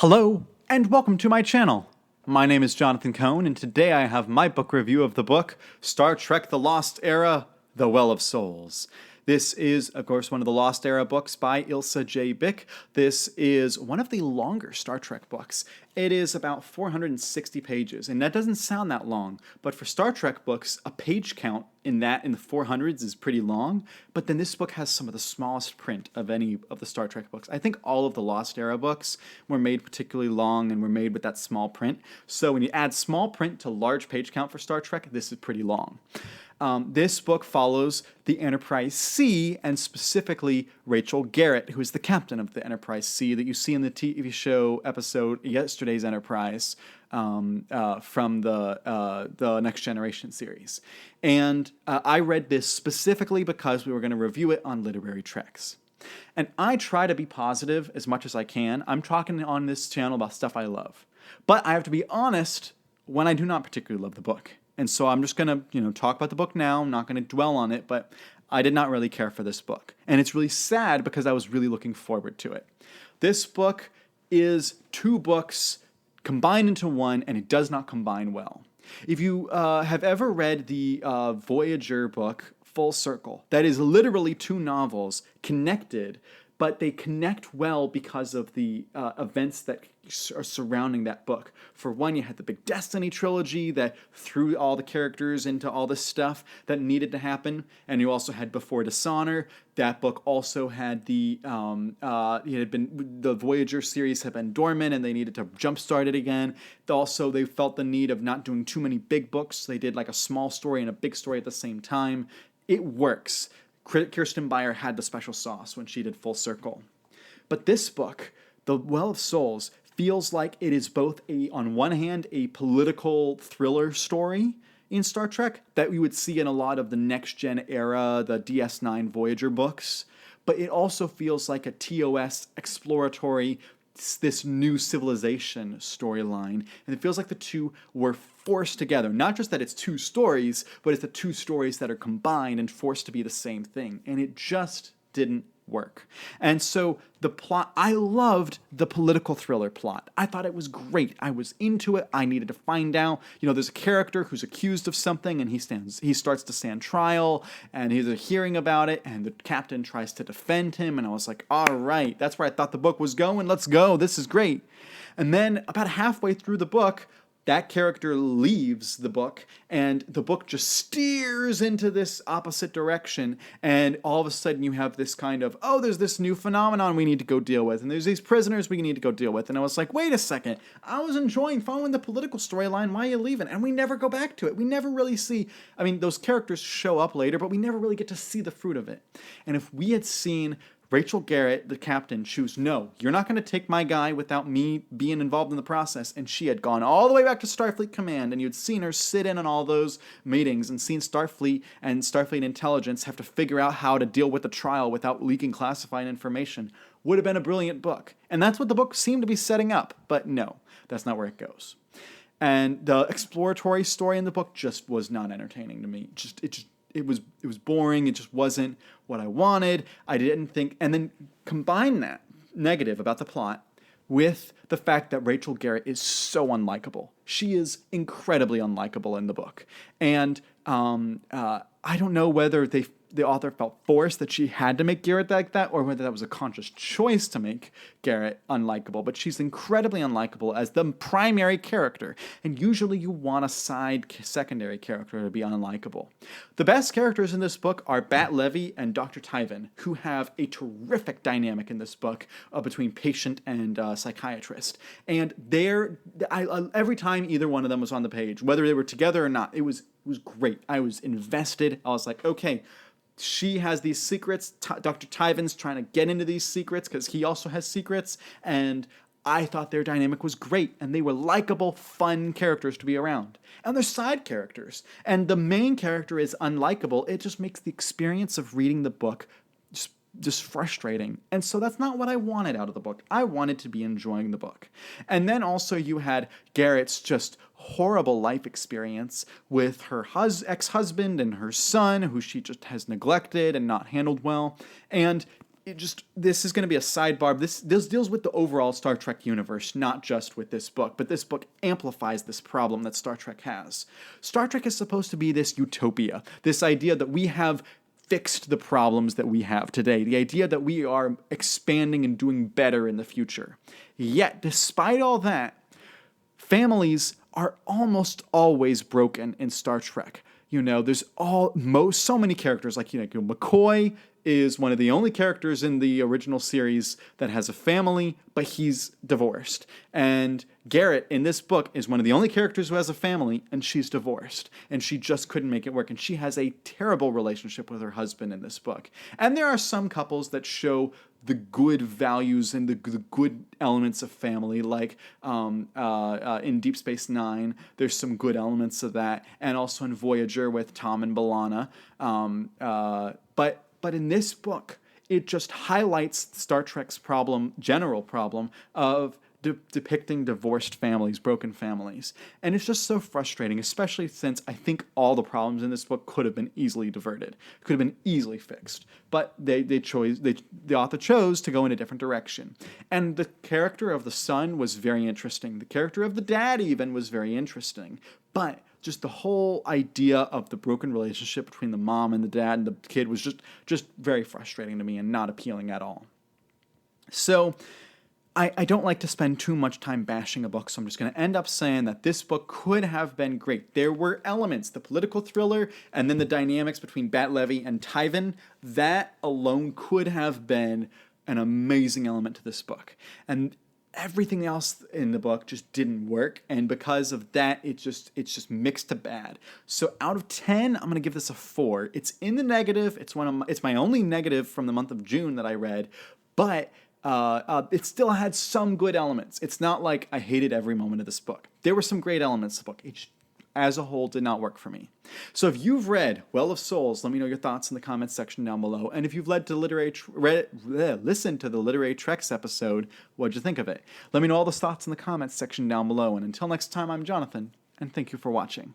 Hello, and welcome to my channel. My name is Jonathan Cohn, and today I have my book review of the book Star Trek The Lost Era, The Well of Souls. This is, of course, one of the Lost Era books by Ilsa J. Bick. This is one of the longer Star Trek books. It is about 460 pages, and that doesn't sound that long, but for Star Trek books, a page count in the 400s is pretty long, but then this book has some of the smallest print of any of the Star Trek books. I think all of the Lost Era books were made particularly long and were made with that small print, so when you add small print to large page count for Star Trek, this is pretty long. This book follows the Enterprise C, and specifically Rachel Garrett, who is the captain of the Enterprise C that you see in the TV show episode Yesterday's Enterprise from the Next Generation series. And I read this specifically because we were going to review it on Literary Treks. And I try to be positive as much as I can. I'm talking on this channel about stuff I love. But I have to be honest when I do not particularly love the book. And so I'm just going to, talk about the book now. I'm not going to dwell on it, but I did not really care for this book. And it's really sad because I was really looking forward to it. This book is two books combined into one, and it does not combine well. If you have ever read the Voyager book, Full Circle, that is literally two novels connected, but they connect well because of the events that are surrounding that book. For one, you had the Big Destiny trilogy that threw all the characters into all this stuff that needed to happen, and you also had Before Dishonor. That book also had the Voyager series had been dormant, and they needed to jumpstart it again. Also, they felt the need of not doing too many big books. They did like a small story and a big story at the same time. It works. Kirsten Beyer had the special sauce when she did Full Circle. But this book, The Well of Souls, feels like it is both on one hand, a political thriller story in Star Trek that we would see in a lot of the Next Gen era, the DS9 Voyager books, but it also feels like a TOS exploratory, this new civilization storyline, and it feels like the two were forced together. Not just that it's two stories, but it's the two stories that are combined and forced to be the same thing, and it just didn't work. And so the plot, I loved the political thriller plot. I thought it was great. I was into it. I needed to find out. There's a character who's accused of something, and he starts to stand trial, and he's hearing about it, and the captain tries to defend him, and I was like, all right, that's where I thought the book was going. Let's go. This is great. And then about halfway through the book, that character leaves the book, and the book just steers into this opposite direction, and all of a sudden you have this kind of, there's this new phenomenon we need to go deal with, and there's these prisoners we need to go deal with, and I was like, wait a second, I was enjoying following the political storyline, why are you leaving? And we never go back to it. We never really see, those characters show up later, but we never really get to see the fruit of it. And if we had seen Rachel Garrett, the captain, choose, no, you're not going to take my guy without me being involved in the process. And she had gone all the way back to Starfleet Command, and you'd seen her sit in on all those meetings and seen Starfleet and Starfleet intelligence have to figure out how to deal with the trial without leaking classified information. Would have been a brilliant book. And that's what the book seemed to be setting up. But no, that's not where it goes. And the exploratory story in the book just was not entertaining to me. It was boring. It just wasn't what I wanted. I didn't think, and then combine that negative about the plot with the fact that Rachel Garrett is so unlikable. She is incredibly unlikable in the book, and I don't know whether the author felt forced that she had to make Garrett like that, or whether that was a conscious choice to make Garrett unlikable. But she's incredibly unlikable as the primary character, and usually you want a secondary character to be unlikable. The best characters in this book are Bat Levy and Dr. Tyven, who have a terrific dynamic in this book between patient and psychiatrist. And every time either one of them was on the page, whether they were together or not, it was great. I was invested. I was like, okay, she has these secrets. Dr. Tyven's trying to get into these secrets because he also has secrets. And I thought their dynamic was great. And they were likable, fun characters to be around. And they're side characters. And the main character is unlikable. It just makes the experience of reading the book just frustrating. And so that's not what I wanted out of the book. I wanted to be enjoying the book. And then also you had Garrett's just horrible life experience with her ex-husband and her son, who she just has neglected and not handled well. And this is going to be a sidebar. This deals with the overall Star Trek universe, not just with this book. But this book amplifies this problem that Star Trek has. Star Trek is supposed to be this utopia, this idea that we have fixed the problems that we have today, the idea that we are expanding and doing better in the future. Yet, despite all that, families are almost always broken in Star Trek. There's so many characters, like, McCoy is one of the only characters in the original series that has a family, but he's divorced. And Garrett in this book is one of the only characters who has a family, and she's divorced. And she just couldn't make it work. And she has a terrible relationship with her husband in this book. And there are some couples that show the good values and the good elements of family, like in Deep Space Nine, there's some good elements of that, and also in Voyager with Tom and B'Elanna. But in this book, it just highlights Star Trek's general problem of depicting divorced families, broken families. And it's just so frustrating, especially since I think all the problems in this book could have been easily diverted, could have been easily fixed. But the author chose to go in a different direction. And the character of the son was very interesting. The character of the dad even was very interesting. But just the whole idea of the broken relationship between the mom and the dad and the kid was just very frustrating to me and not appealing at all. So I don't like to spend too much time bashing a book, so I'm just going to end up saying that this book could have been great. There were elements, the political thriller, and then the dynamics between Bat Levy and Tyven, that alone could have been an amazing element to this book. And everything else in the book just didn't work, and because of that, it's just mixed to bad. So out of 10, I'm going to give this a 4. It's in the negative. It's my only negative from the month of June that I read, but it still had some good elements. It's not like I hated every moment of this book. There were some great elements of the book. It, as a whole, did not work for me. So if you've read Well of Souls, let me know your thoughts in the comments section down below. And if you've listened to the Literary Treks episode, what'd you think of it? Let me know all the thoughts in the comments section down below. And until next time, I'm Jonathan, and thank you for watching.